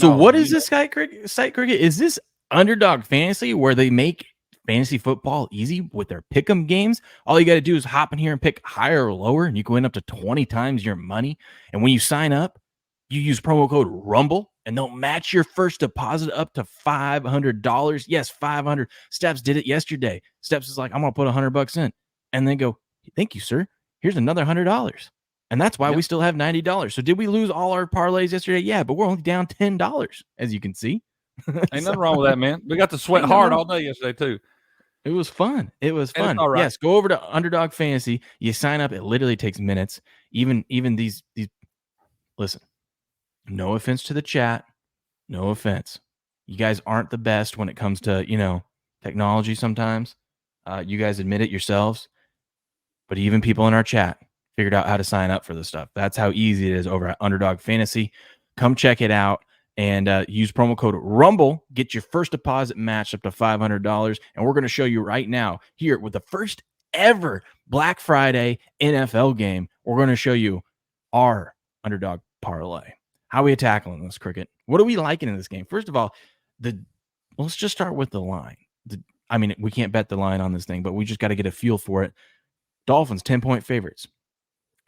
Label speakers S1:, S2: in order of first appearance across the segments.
S1: So
S2: No,
S1: what is this site cricket? Is this Underdog Fantasy where they make fantasy football easy with their pick'em games? All you got to do is hop in here and pick higher or lower, and you can win up to 20 times your money. And when you sign up, you use promo code Rumble, and they'll match your first deposit up to $500. Yes, 500. Steps did it yesterday. Steps is like, I'm gonna put $100 in, and then go, thank you, sir. Here's another $100. And that's why we still have $90. So did we lose all our parlays yesterday? Yeah, but we're only down $10, as you can see.
S2: Ain't nothing wrong with that, man. We got to sweat hard all day yesterday too.
S1: It was fun. It was fun.
S2: All right.
S1: Yes, go over to Underdog Fantasy. You sign up. It literally takes minutes. Even these. Listen, no offense to the chat. No offense. You guys aren't the best when it comes to technology. Sometimes you guys admit it yourselves. But even people in our chat figured out how to sign up for this stuff. That's how easy it is over at Underdog Fantasy. Come check it out and use promo code Rumble. Get your first deposit matched up to $500. And we're going to show you right now here with the first ever Black Friday NFL game. We're going to show you our Underdog parlay. How are we tackling this, Cricket? What are we liking in this game? First of all, let's just start with the line. We can't bet the line on this thing, but we just got to get a feel for it. Dolphins, 10-point favorites.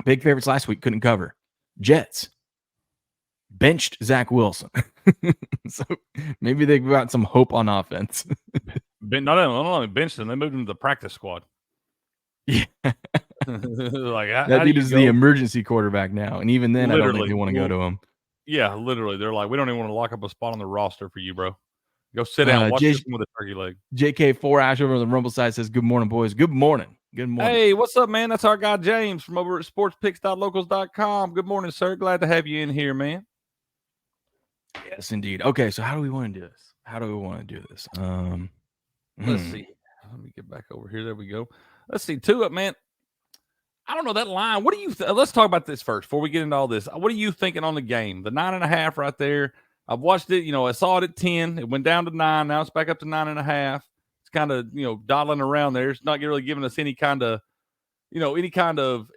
S1: Big favorites last week, couldn't cover. Jets benched Zach Wilson. So maybe they've got some hope on offense.
S2: Not only benched him, they moved him to the practice squad.
S1: Yeah.
S2: Like,
S1: that dude is the emergency quarterback now. And even then, literally, I don't think they want to go to him.
S2: Yeah, literally. They're like, we don't even want to lock up a spot on the roster for you, bro. Go sit down. Watch this one with a turkey leg.
S1: JK4 Ash over on the Rumble side says, good morning, boys. Good morning. Good morning.
S2: Hey, what's up, man? That's our guy, James, from over at sportspicks.locals.com. Good morning, sir. Glad to have you in here, man.
S1: Yes, indeed. Okay, so how do we want to do this?
S2: Let's see. Let me get back over here. There we go. Let's see. Two up, man. I don't know that line. What do you let's talk about this first before we get into all this. What are you thinking on the game? The 9.5 right there. I've watched it. I saw it at 10. It went down to 9. Now it's back up to 9.5. It's kind of, dawdling around there. It's not really giving us any kind of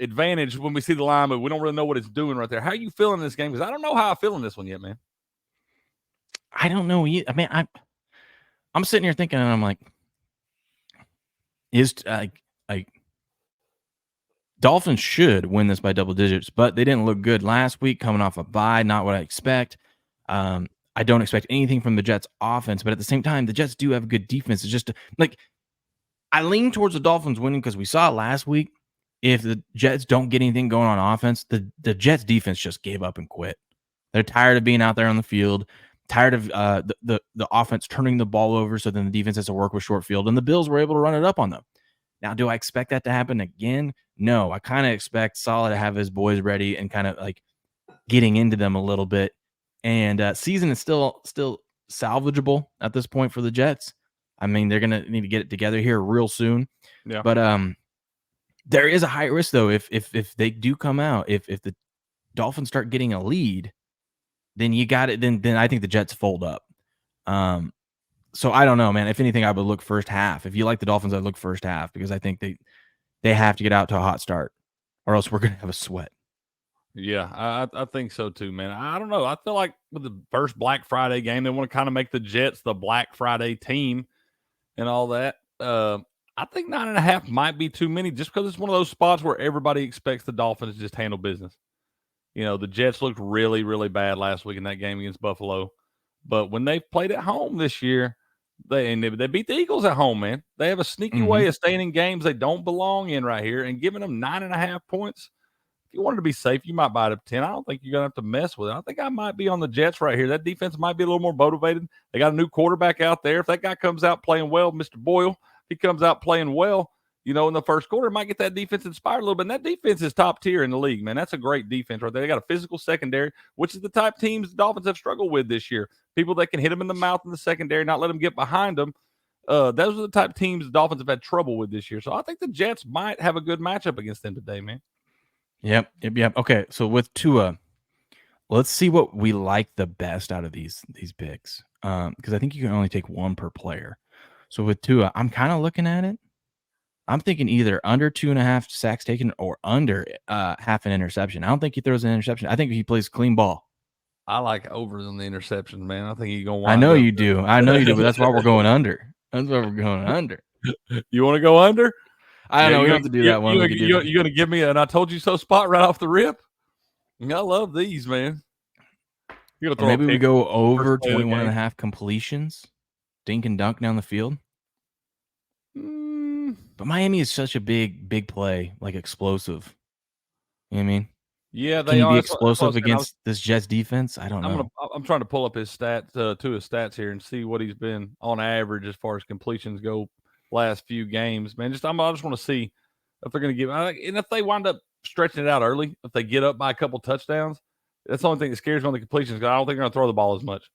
S2: advantage when we see the line, but we don't really know what it's doing right there. How are you feeling in this game? Because I don't know how I feel in this one yet, man.
S1: I don't know. I mean, I'm sitting here thinking, and I'm like, Dolphins should win this by double digits, but they didn't look good last week coming off a bye. Not what I expect. I don't expect anything from the Jets offense, but at the same time, the Jets do have a good defense. It's just I lean towards the Dolphins winning because we saw last week. If the Jets don't get anything going on offense, the Jets defense just gave up and quit. They're tired of being out there on the field, tired of the offense turning the ball over, so then the defense has to work with short field, and the Bills were able to run it up on them. Now, do I expect that to happen again? No, I kind of expect Saleh to have his boys ready and kind of getting into them a little bit. And season is still salvageable at this point for the Jets. I mean, they're going to need to get it together here real soon.
S2: Yeah.
S1: But there is a high risk, though, if they do come out, if the Dolphins start getting a lead, then you got it. Then I think the Jets fold up. So I don't know, man. If anything, I would look first half. If you like the Dolphins, I'd look first half because I think they have to get out to a hot start, or else we're going to have a sweat.
S2: Yeah, I think so too, man. I don't know. I feel like with the first Black Friday game, they want to kind of make the Jets the Black Friday team and all that. I think 9.5 might be too many just because it's one of those spots where everybody expects the Dolphins to just handle business. The Jets looked really, really bad last week in that game against Buffalo. But when they played at home this year, they beat the Eagles at home, man. They have a sneaky way of staying in games they don't belong in right here and giving them 9.5 points. If you wanted to be safe, you might buy it up 10. I don't think you're going to have to mess with it. I think I might be on the Jets right here. That defense might be a little more motivated. They got a new quarterback out there. If that guy comes out playing well, Mr. Boyle, if he comes out playing well, in the first quarter, might get that defense inspired a little bit. And that defense is top tier in the league, man. That's a great defense right there. They got a physical secondary, which is the type teams the Dolphins have struggled with this year. People that can hit them in the mouth in the secondary, not let them get behind them. Those are the type teams the Dolphins have had trouble with this year. So I think the Jets might have a good matchup against them today, man.
S1: Yep. Okay, so with Tua, let's see what we like the best out of these picks. Because I think you can only take one per player. So with Tua, I'm kind of looking at it. I'm thinking either under 2.5 sacks taken or under half an interception. I don't think he throws an interception. I think he plays clean ball.
S2: I like overs on the interceptions, man. I think he's gonna
S1: I
S2: wind
S1: know
S2: up.
S1: you do. I know you do, but that's why we're going under. That's why we're going under.
S2: You want to go under?
S1: I don't know. We
S2: you
S1: don't have to do that one. We could do
S2: you gonna give me an "I told you so" spot right off the rip? I love these, man. You gonna
S1: or
S2: throw a
S1: maybe we
S2: pick
S1: go
S2: first
S1: over
S2: play of the
S1: 21 and a
S2: game?
S1: half completions. Dink and dunk down the field. But Miami is such a big play, like explosive. You know what I mean?
S2: Yeah,
S1: Can
S2: they
S1: you
S2: are.
S1: be
S2: That's what I was
S1: explosive
S2: saying.
S1: against this Jets defense? I don't know.
S2: I'm trying to pull up his stats, his stats here, and see what he's been on average as far as completions go last few games. Man, I just want to see if they're going to give, and if they wind up stretching it out early, if they get up by a couple touchdowns, that's the only thing that scares me on the completions. Because I don't think they're going to throw the ball as much.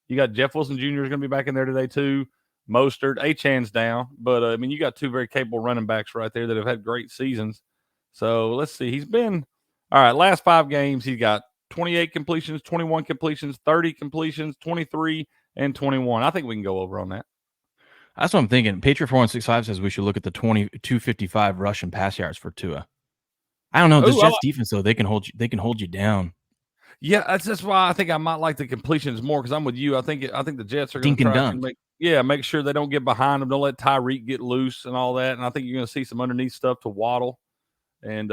S2: You got Jeff Wilson Jr. is going to be back in there today too. Mostert, Achan's down, but I mean, you got two very capable running backs right there that have had great seasons. So let's see. He's been all right. Last 5 games, he's got 28 completions, 21 completions, 30 completions, 23, and 21. I think we can go over on that.
S1: That's what I'm thinking. Patriot 4165 says we should look at the 255 rush and pass yards for Tua. I don't know. This Jets defense, though, they can hold you down.
S2: Yeah, that's why I think I might like the completions more, because I'm with you. I think the Jets are going
S1: Dink
S2: to
S1: and
S2: try
S1: dunk.
S2: and make sure they don't get behind them. Don't let Tyreek get loose and all that. And I think you're going to see some underneath stuff to Waddle, and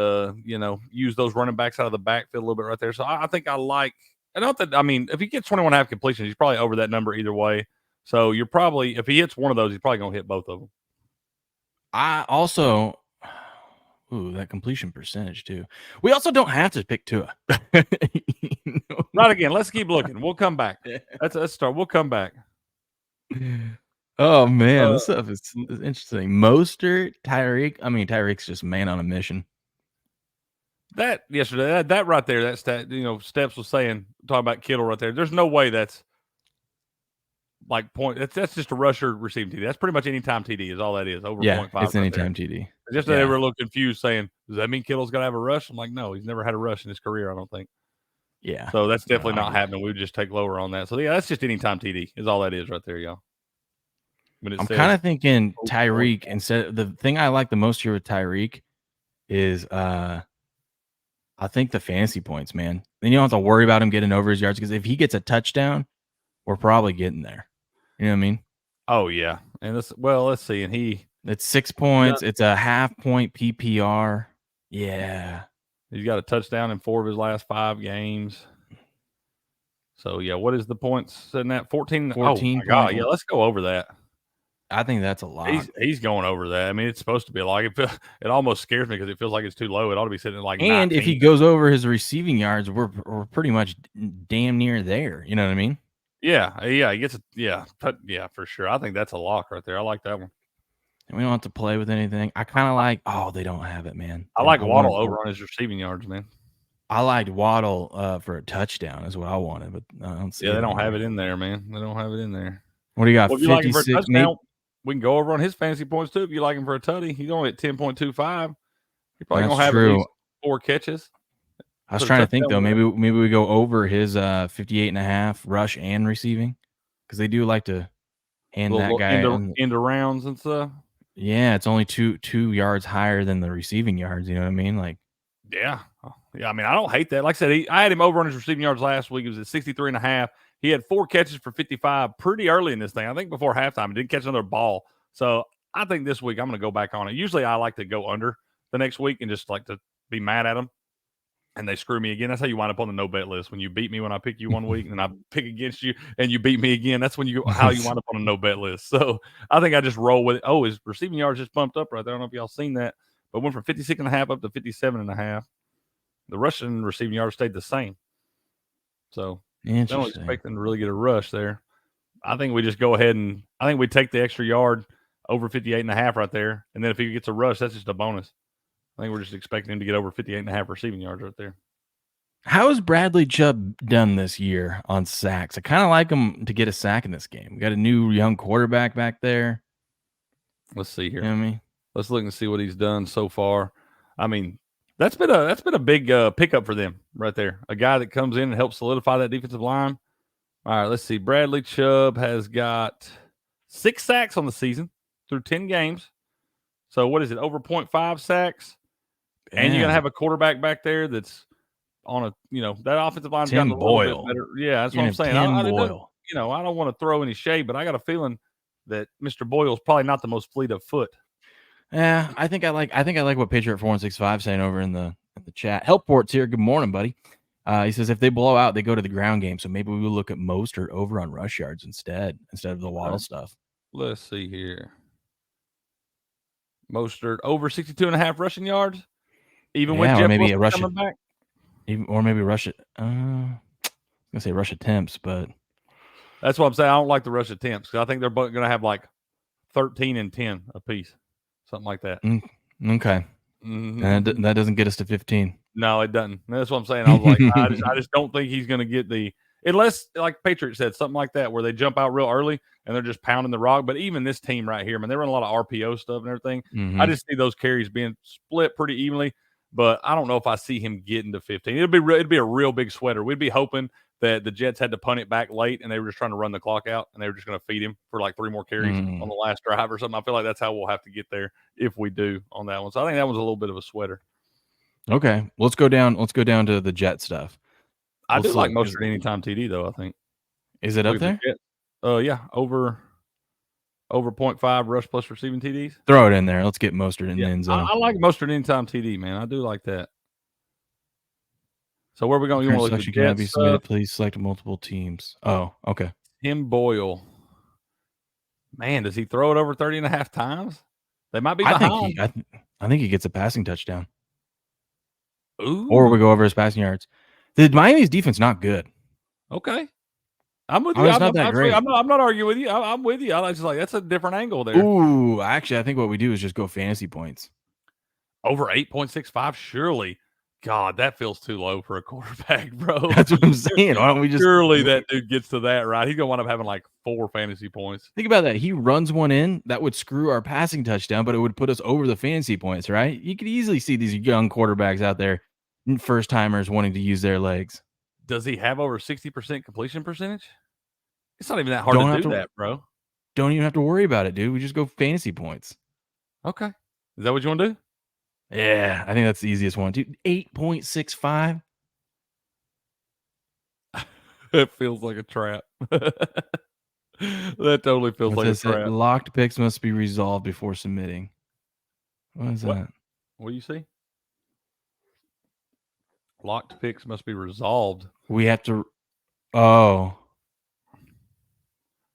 S2: use those running backs out of the backfield a little bit right there. So I think I like. And not that, I mean, if he gets 21 and a half completions, he's probably over that number either way. So you're probably, if he hits one of those, he's probably going to hit both of them.
S1: I also, that completion percentage too. We also don't have to pick Tua.
S2: Right again. Let's keep looking. We'll come back. Let's start. We'll come back.
S1: Oh man, this stuff is interesting. Mostert, Tyreek. I mean, Tyreek's just man on a mission.
S2: That yesterday, that right there, that stat, Steps was saying, talking about Kittle right there. There's no way that's like point. That's just a rusher receiving TD. That's pretty much anytime TD is all that is, over 0.5.
S1: It's anytime TD.
S2: Yesterday they were a little confused, saying, "Does that mean Kittle's got to have a rush?" I'm like, no, he's never had a rush in his career, I don't think.
S1: Yeah.
S2: So that's definitely not happening. We would just take lower on that. So yeah, that's just anytime TD is all that is right there, y'all.
S1: I'm kind of thinking Tyreek instead. The thing I like the most here with Tyreek is I think the fantasy points, man. Then you don't have to worry about him getting over his yards, because if he gets a touchdown, we're probably getting there. You know what I mean?
S2: Oh yeah. And let's see. And
S1: it's 6 points. It's a half point PPR. Yeah.
S2: He's got a touchdown in 4 of his last 5 games. So yeah, what is the points in that? 14. Oh my God. Yeah, let's go over that.
S1: I think that's a lot.
S2: He's going over that. I mean, it's supposed to be like it almost scares me because it feels like it's too low. It ought to be sitting at like 19.
S1: If he goes over his receiving yards, we're pretty much damn near there. You know what I mean?
S2: Yeah, he gets it. Yeah, for sure. I think that's a lock right there. I like that one.
S1: And we don't have to play with anything. I kind of like. Oh, they don't have it, man.
S2: I like Waddle over on his receiving yards, man.
S1: I liked Waddle for a touchdown is what I wanted, but I don't see.
S2: Yeah, they don't have it in there, man. They don't have it in there.
S1: What do you got?
S2: Well, if you like him for a touchdown, we can go over on his fantasy points too. If you like him for a tutty, he's only at 10.25. You're probably gonna have at least 4 catches.
S1: I was trying to think though. Maybe we go over his 58.5 rush and receiving, because they do like to hand that guy
S2: into rounds and stuff.
S1: Yeah, it's only two yards higher than the receiving yards. You know what I mean? Like,
S2: yeah. I mean, I don't hate that. Like I said, I had him over on his receiving yards last week. It was at 63.5. He had 4 catches for 55 pretty early in this thing. I think before halftime, he didn't catch another ball. So I think this week I'm going to go back on it. Usually I like to go under the next week and just like to be mad at them, and they screw me again. That's how you wind up on the no bet list. When you beat me when I pick you one week, and then I pick against you and you beat me again, that's when how you wind up on a no bet list. So I think I just roll with it. Oh, his receiving yards just bumped up right there. I don't know if y'all seen that, but went from 56.5 up to 57.5. The rushing receiving yards stayed the same. So I don't expect them to really get a rush there. I think we just go ahead and I think we take the extra yard over 58.5 right there. And then if he gets a rush, that's just a bonus. I think we're just expecting him to get over 58.5 receiving yards right there.
S1: How has Bradley Chubb done this year on sacks? I kind of like him to get a sack in this game. We got a new young quarterback back there.
S2: Let's see here.
S1: You know what I mean?
S2: Let's look and see what he's done so far. I mean, that's been a big pickup for them right there. A guy that comes in and helps solidify that defensive line. All right, let's see. Bradley Chubb has got 6 sacks on the season through 10 games. So what is it? Over 0.5 sacks. And you're going to have a quarterback back there that's on a that offensive line's gotten
S1: Tim
S2: a little bit
S1: Boyle.
S2: better. Yeah, that's
S1: You're
S2: what I'm
S1: gonna
S2: saying.
S1: have Tim
S2: I don't
S1: Boyle.
S2: I don't want to throw any shade, but I got a feeling that Mr. Boyle's probably not the most fleet of foot.
S1: Yeah, I think I like what Patriot 4165 saying over in the chat. Helpport's here. Good morning, buddy. He says if they blow out, they go to the ground game. So maybe we will look at Mostert over on rush yards instead of the Waddle stuff.
S2: Let's see here. Mostert over 62.5 rushing yards, even with Jeff Wilson coming back.
S1: Or maybe rush it. I'm gonna say rush attempts, but
S2: that's what I'm saying. I don't like the rush attempts because I think they're both going to have like 13 and 10 apiece, something like that.
S1: Okay, and that doesn't get us to 15.
S2: No, it doesn't. That's what I'm saying. I was like, I just don't think he's going to get unless like Patriot said something like that where they jump out real early and they're just pounding the rock. But even this team right here, man, they run a lot of RPO stuff and everything. I just see those carries being split pretty evenly. But I don't know if I see him getting to 15. It'd be a real big sweater. We'd be hoping that the Jets had to punt it back late and they were just trying to run the clock out and they were just going to feed him for like 3 more carries on the last drive or something. I feel like that's how we'll have to get there if we do on that one. So I think that one's a little bit of a sweater.
S1: Okay, let's go down to the Jet stuff.
S2: I do like Mostert anytime TD though. I think
S1: is it up there?
S2: Yeah, over 0.5 rush plus receiving TDs.
S1: Throw it in there. Let's get Mostert in the end zone.
S2: I like Mostert anytime TD, man. I do like that. So where are we going? You want to look at the
S1: cannot be submitted. Please select multiple teams. Oh, okay.
S2: Tim Boyle. Man, does he throw it over 30.5 times? They might be behind.
S1: I think he gets a passing touchdown.
S2: Ooh.
S1: Or we go over his passing yards. The Miami's defense not good.
S2: Okay. I'm with you.
S1: It's not that great.
S2: I'm not arguing with you. I'm with you. I just like that's a different angle there.
S1: Ooh, actually, I think what we do is just go fantasy points.
S2: Over 8.65, surely. God, that feels too low for a quarterback, bro.
S1: That's what I'm saying. Why don't we just
S2: surely that dude gets to that, right? He's gonna wind up having like 4 fantasy points.
S1: Think about that. He runs one in, that would screw our passing touchdown, but it would put us over the fantasy points, right? You could easily see these young quarterbacks out there, first timers wanting to use their legs.
S2: Does he have over 60% completion percentage? It's not even that hard to do that, bro.
S1: Don't even have to worry about it, dude. We just go fantasy points.
S2: Okay. Is that what you want to do?
S1: Yeah, I think that's the easiest one, dude. 8.65.
S2: It feels like a trap. That totally feels like a trap.
S1: Locked picks must be resolved before submitting. What is that?
S2: What do you see? Locked picks must be resolved.
S1: We have to. Oh.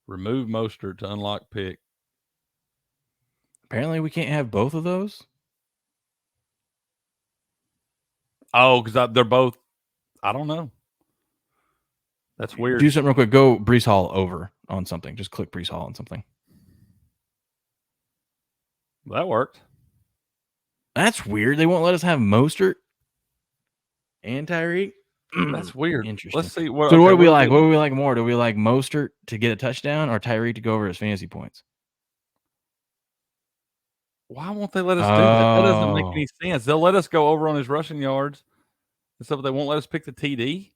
S2: Remove Mostert to unlock pick.
S1: Apparently, we can't have both of those.
S2: Oh, because they're both. I don't know. That's weird.
S1: Do something real quick. Go Breece Hall over on something. Just click Breece Hall on something.
S2: That worked.
S1: That's weird. They won't let us have Mostert and Tyreek.
S2: That's weird.
S1: Interesting.
S2: Let's see.
S1: What do we like? What do we like more? Do we like Mostert to get a touchdown or Tyreek to go over his fantasy points?
S2: Why won't they let us do that? That doesn't make any sense. They'll let us go over on his rushing yards and stuff, but they won't let us pick the TD.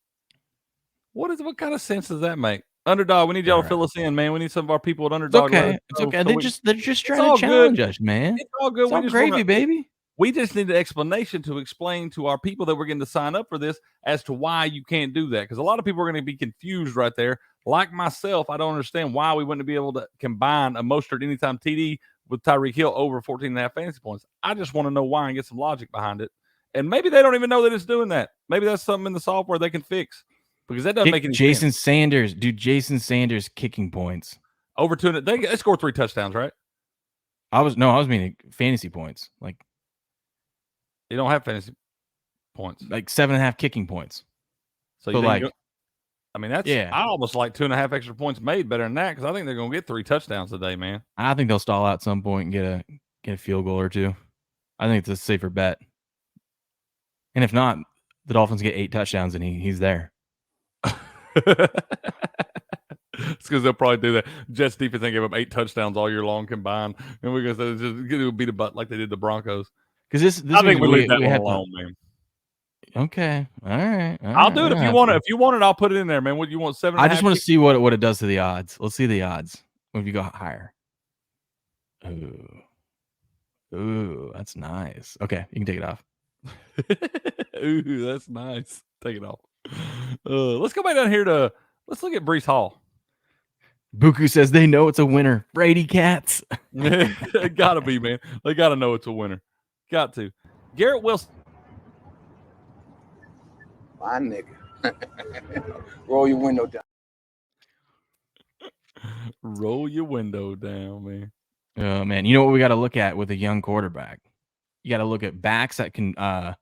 S2: What kind of sense does that make? Underdog, we need y'all to fill us in, man. We need some of our people at Underdog.
S1: It's okay. They're just trying to challenge us, man.
S2: It's all good.
S1: It's all gravy, baby.
S2: We just need an explanation to explain to our people that we're getting to sign up for this as to why you can't do that. Because a lot of people are going to be confused right there. Like myself, I don't understand why we wouldn't be able to combine a Mostert anytime TD with Tyreek Hill over 14.5 fantasy points. I just want to know why and get some logic behind it. And maybe they don't even know that it's doing that. Maybe that's something in the software they can fix. Because that doesn't make any
S1: sense.
S2: Sanders,
S1: dude. Jason Sanders kicking points.
S2: Over 200. They scored 3 touchdowns, right?
S1: I was meaning fantasy points. Like
S2: you don't have fantasy points.
S1: Like 7.5 kicking points.
S2: So I mean, that's I almost like 2.5 extra points made better than that because I think they're gonna get 3 touchdowns today, man.
S1: I think they'll stall out at some point and get a field goal or 2. I think it's a safer bet. And if not, the Dolphins get 8 touchdowns and he's there.
S2: It's because they'll probably do that. Jets defense gave up 8 touchdowns all year long combined, and we're gonna just beat a butt like they did the Broncos.
S1: Because this
S2: I think we leave that one alone, man.
S1: Okay, all right.
S2: I'll do it if you want it. If you want it, I'll put it in there, man. What you want? 7.
S1: I just want to see what it does to the odds. Let's see the odds if you go higher. Ooh, that's nice. Okay, you can take it off.
S2: Ooh, that's nice. Take it off. Let's go back down here let's look at Brees Hall.
S1: Buku says they know it's a winner. Brady Cats.
S2: It gotta be, man. They gotta know it's a winner. Got to. Garrett Wilson.
S3: My nigga. Roll your window down.
S2: Roll your window down, man.
S1: Oh, man. You know what we got to look at with a young quarterback? You got to look at backs that can come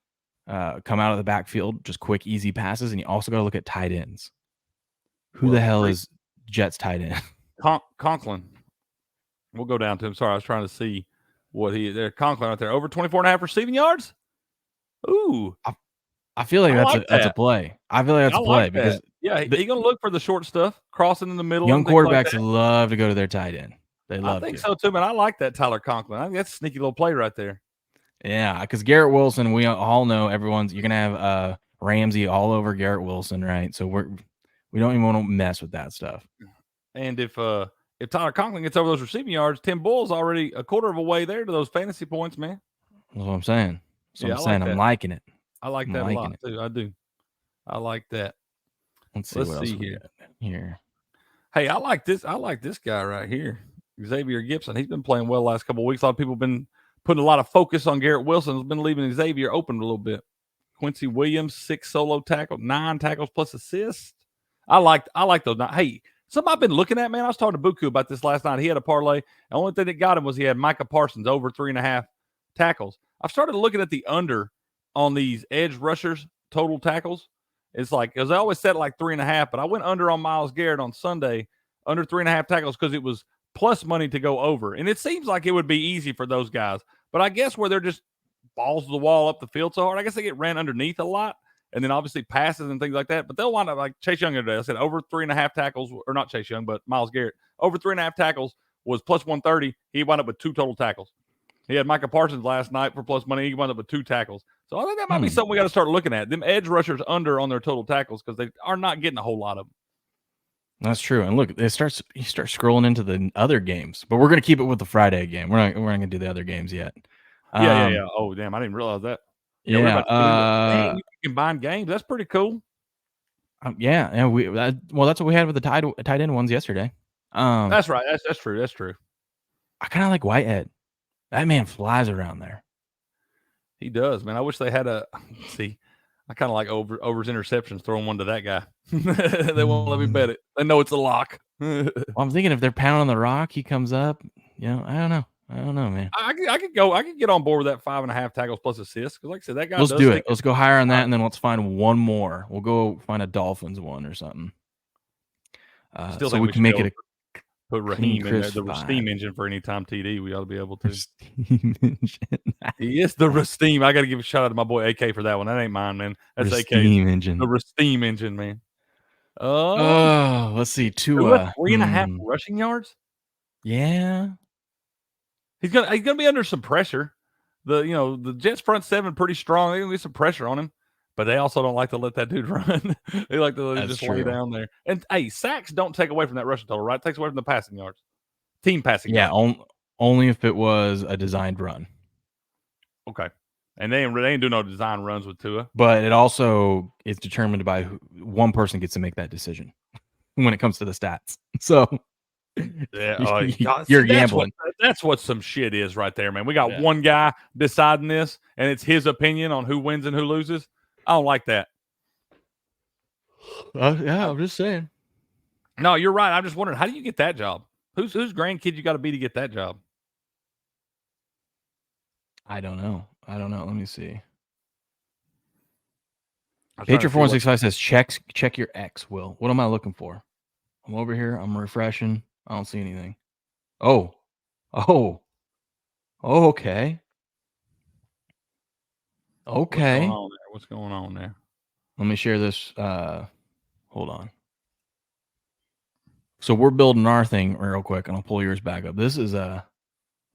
S1: out of the backfield, just quick, easy passes, and you also got to look at tight ends. Who the hell is Jets tight end?
S2: Conklin. We'll go down to him. Sorry, I was trying to see what he is there. Conklin right there. Over 24.5 receiving yards? Ooh.
S1: I feel like that's a play. I feel like that's a play because
S2: he's going to look for the short stuff, crossing in the middle.
S1: Young quarterbacks love to go to their tight end. They love.
S2: I think so too, man. I like that Tyler Conklin. I think that's a sneaky little play right there.
S1: Yeah, because Garrett Wilson, we all know you're gonna have Ramsey all over Garrett Wilson, right? So we don't even want to mess with that stuff.
S2: And if Tyler Conklin gets over those receiving yards, Tim Bull's already a quarter of a way there to those fantasy points, man.
S1: That's what I'm saying. I'm liking it.
S2: I like that a lot too. I do. I like that.
S1: Let's see what else we got here.
S2: Hey, I like this guy right here, Xavier Gibson. He's been playing well the last couple of weeks. A lot of people have been putting a lot of focus on Garrett Wilson. Has been leaving Xavier open a little bit. Quincy Williams, 6 solo tackles, 9 tackles plus assists. I like those. Hey, something I've been looking at, man. I was talking to Buku about this last night. He had a parlay. The only thing that got him was he had Micah Parsons over 3.5 tackles. I've started looking at the under on these edge rushers total tackles. It's like, because I always set like 3.5, but I went under on Myles Garrett on Sunday, under 3.5 tackles because it was plus money to go over. And it seems like it would be easy for those guys. But I guess where they're just balls to the wall up the field so hard, I guess they get ran underneath a lot. And then obviously passes and things like that. But they'll wind up like Chase Young today. I said over 3.5 tackles, or not Chase Young, but Myles Garrett. Over 3.5 tackles was plus 130. He wound up with 2 total tackles. He had Micah Parsons last night for plus money. He wound up with 2 tackles. So I think that might be something we got to start looking at. Them edge rushers under on their total tackles because they are not getting a whole lot of them.
S1: That's true. And look, you start scrolling into the other games, but we're going to keep it with the Friday game. We're not going to do the other games yet.
S2: Yeah. Oh, damn. I didn't realize that.
S1: Yeah.
S2: You can combine games. That's pretty cool.
S1: Yeah. That's what we had with the tight end ones yesterday.
S2: That's right. That's true. That's true.
S1: I kind of like Whitehead. That man flies around there.
S2: He does, man. I wish they had I kind of like Over's interceptions, throwing one to that guy. They won't let me bet it. They know it's a lock.
S1: Well, I'm thinking if they're pounding the rock, he comes up. I don't know, man.
S2: I could get on board with that 5.5 tackles plus assists. Because like I said, that guy
S1: Let's do it. Let's go higher on that, and then let's find one more. We'll go find a Dolphins one or something. So we can make it
S2: put Raheem in there, the steam engine for anytime TD. We ought to be able to.
S1: Steam engine.
S2: He is the Steam. I got to give a shout out to my boy AK for that one. That ain't mine, man. That's AK.
S1: Steam engine.
S2: The steam engine, man.
S1: Let's see.
S2: 3.5 rushing yards.
S1: Yeah,
S2: he's gonna be under some pressure. The Jets front seven pretty strong. There's gonna be some pressure on him. But they also don't like to let that dude run. They like to just lay down there. And, hey, sacks don't take away from that rushing total, right? It takes away from the passing yards. Team passing yards.
S1: Yeah, only if it was a designed run.
S2: Okay. And they ain't doing no design runs with Tua.
S1: But it also is determined by one person gets to make that decision when it comes to the stats. So you're gambling.
S2: That's what some shit is right there, man. We got one guy deciding this, and it's his opinion on who wins and who loses. I don't like that.
S1: Yeah, I'm just saying.
S2: No, you're right. I'm just wondering, how do you get that job? Whose grandkid you got to be to get that job?
S1: I don't know. Let me see. Patriot 465 says check your X, Will. What am I looking for? I'm over here. I'm refreshing. I don't see anything. Oh, okay. Okay.
S2: What's going on there?
S1: Let me share this. Hold on. So we're building our thing real quick, and I'll pull yours back up. This is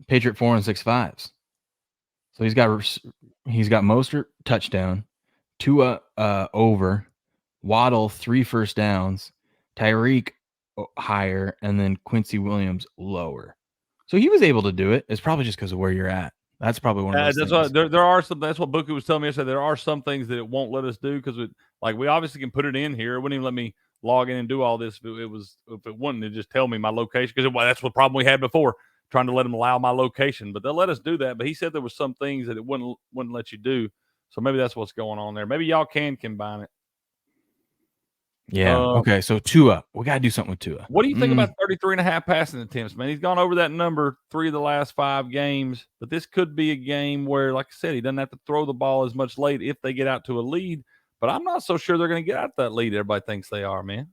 S1: Patriot 465s. So he's got Mostert touchdown, Tua over, Waddle 3 first downs, Tyreek higher, and then Quincy Williams lower. So he was able to do it. It's probably just because of where you're at. That's probably one of those
S2: That's
S1: things.
S2: what there are some. That's what Bookie was telling me yesterday. There are some things that it won't let us do because we obviously can put it in here. It wouldn't even let me log in and do all this if it wouldn't. It just tell me my location because that's what problem we had before trying to let them allow my location. But they'll let us do that. But he said there was some things that it wouldn't let you do. So maybe that's what's going on there. Maybe y'all can combine it.
S1: Yeah. Okay. So Tua, we got to do something with Tua.
S2: What do you think about 33.5 passing attempts, man? He's gone over that number 3 of the last 5 games, but this could be a game where, like I said, he doesn't have to throw the ball as much late if they get out to a lead. But I'm not so sure they're going to get out that lead. Everybody thinks they are, man.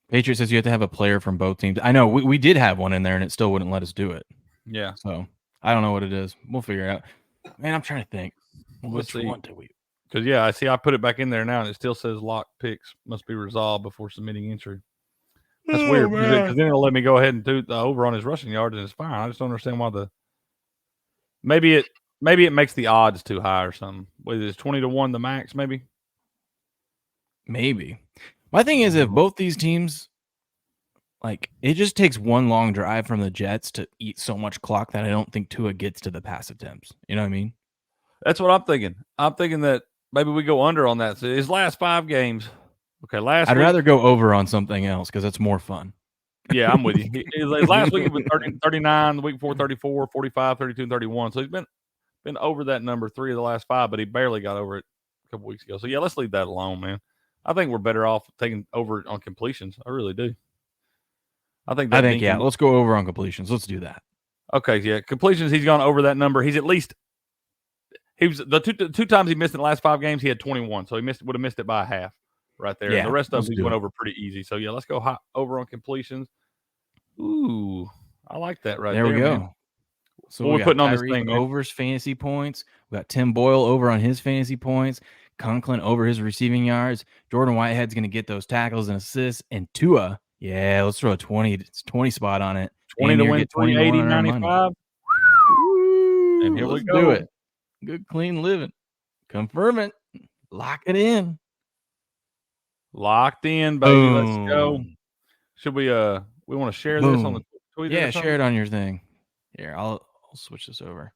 S1: Patriot says you have to have a player from both teams. I know we did have one in there, and it still wouldn't let us do it.
S2: Yeah.
S1: So I don't know what it is. We'll figure it out. Man, I'm trying to think. Which one did we?
S2: Because, yeah, I see I put it back in there now, and it still says locked picks must be resolved before submitting entry. That's weird because then it'll let me go ahead and do the over on his rushing yards, and it's fine. I just don't understand why maybe it makes the odds too high or something. Wait, is 20-1 the max? Maybe.
S1: My thing is, if both these teams, like, it just takes one long drive from the Jets to eat so much clock that I don't think Tua gets to the pass attempts. You know what I mean?
S2: That's what I'm thinking. I'm thinking that maybe we go under on that. So his last 5 games. Okay, I'd
S1: rather go over on something else because it's more fun.
S2: Yeah, I'm with you. His last week he was 39, the week before 34, 45, 32, and 31. So he's been over that number 3 of the last 5, but he barely got over it a couple weeks ago. So yeah, let's leave that alone, man. I think we're better off taking over on completions. I really do. I think
S1: yeah, let's go over on completions. Let's do that.
S2: Okay, yeah. Completions, he's gone over that number. He's at least the two times he missed in the last 5 games, he had 21. So he would have missed it by a half right there. Yeah, and the rest of them he went over pretty easy. So yeah, let's go over on completions. Ooh, I like that right there.
S1: There we go.
S2: Man.
S1: So we're putting on this thing, overs fantasy points. We got Tim Boyle over on his fantasy points. Conklin over his receiving yards. Jordan Whitehead's going to get those tackles and assists. And Tua, yeah, let's throw a 20 spot on it.
S2: 20 to win 380, 95.
S1: And here we go. Do it. Good, clean living. Confirm it. Lock it in.
S2: Locked in, baby. Boom. Let's go. Should we want to share this on the Twitter?
S1: Yeah, share it on your thing. Here, I'll switch this over.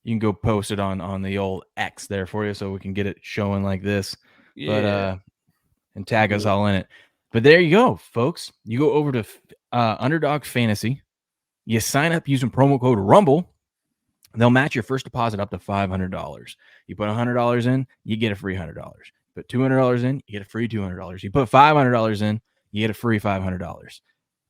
S1: You can go post it on the old X there for you so we can get it showing like this. Yeah. But and tag us all in it. But there you go, folks. You go over to Underdog Fantasy. You sign up using promo code Rumble. They'll match your first deposit up to $500. You put $100 in, you get a free $100. Put $200 in, you get a free $200. You put $500 in, you get a free $500.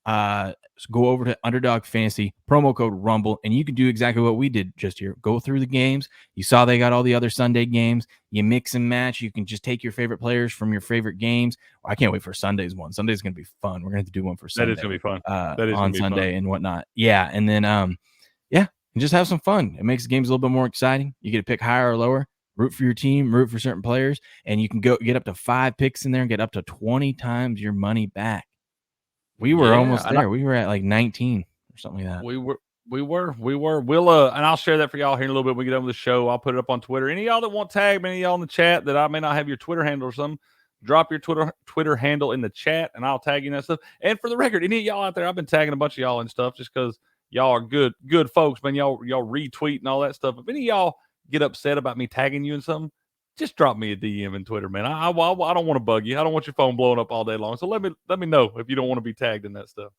S1: So go over to Underdog Fantasy, promo code Rumble, and you can do exactly what we did just here. Go through the games. You saw they got all the other Sunday games. You mix and match. You can just take your favorite players from your favorite games. I can't wait for Sunday's one. Sunday's going to be fun. We're going to have to do one for Sunday.
S2: That is going to be fun.
S1: On Sunday and whatnot. Yeah, and then, and just have some fun. It makes the games a little bit more exciting. You get to pick higher or lower. Root for your team, root for certain players, and you can go get up to 5 picks in there and get up to 20 times your money back. We were almost there. We were at like 19 or something like that.
S2: We were. We'll and I'll share that for y'all here in a little bit when we get over the show. I'll put it up on Twitter. Any of y'all that want tag, any of y'all in the chat that I may not have your Twitter handle or something, drop your Twitter handle in the chat and I'll tag you in that stuff. And for the record, any of y'all out there, I've been tagging a bunch of y'all and stuff just because y'all are good folks, man. Y'all retweet and all that stuff. If any of y'all get upset about me tagging you in something, just drop me a DM in Twitter, man. I don't want to bug you. I don't want your phone blowing up all day long. So let me know if you don't want to be tagged in that stuff.